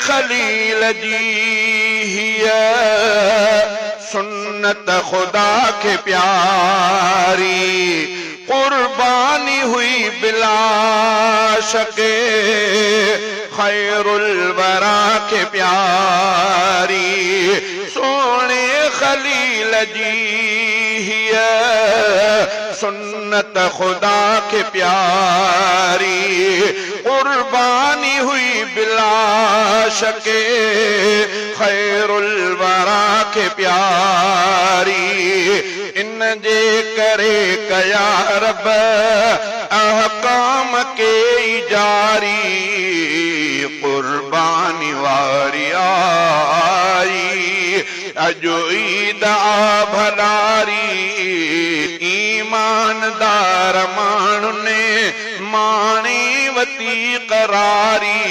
खलील जी हिया सुन्नत खुदा के प्यारी कुर्बानी हुई बिला शके खैरुल वरा के प्यारी सोने खलील जी हिया सुन्नत खुदा के प्यारी कुर्बानी हुई बिला शके खैरुल वरा के प्यारी इन जे करे कया रब अहकाम के जारी कुर्बानी वारी आई अजो ईद भलारी ईमानदार माण्हुनि माणी वती करारी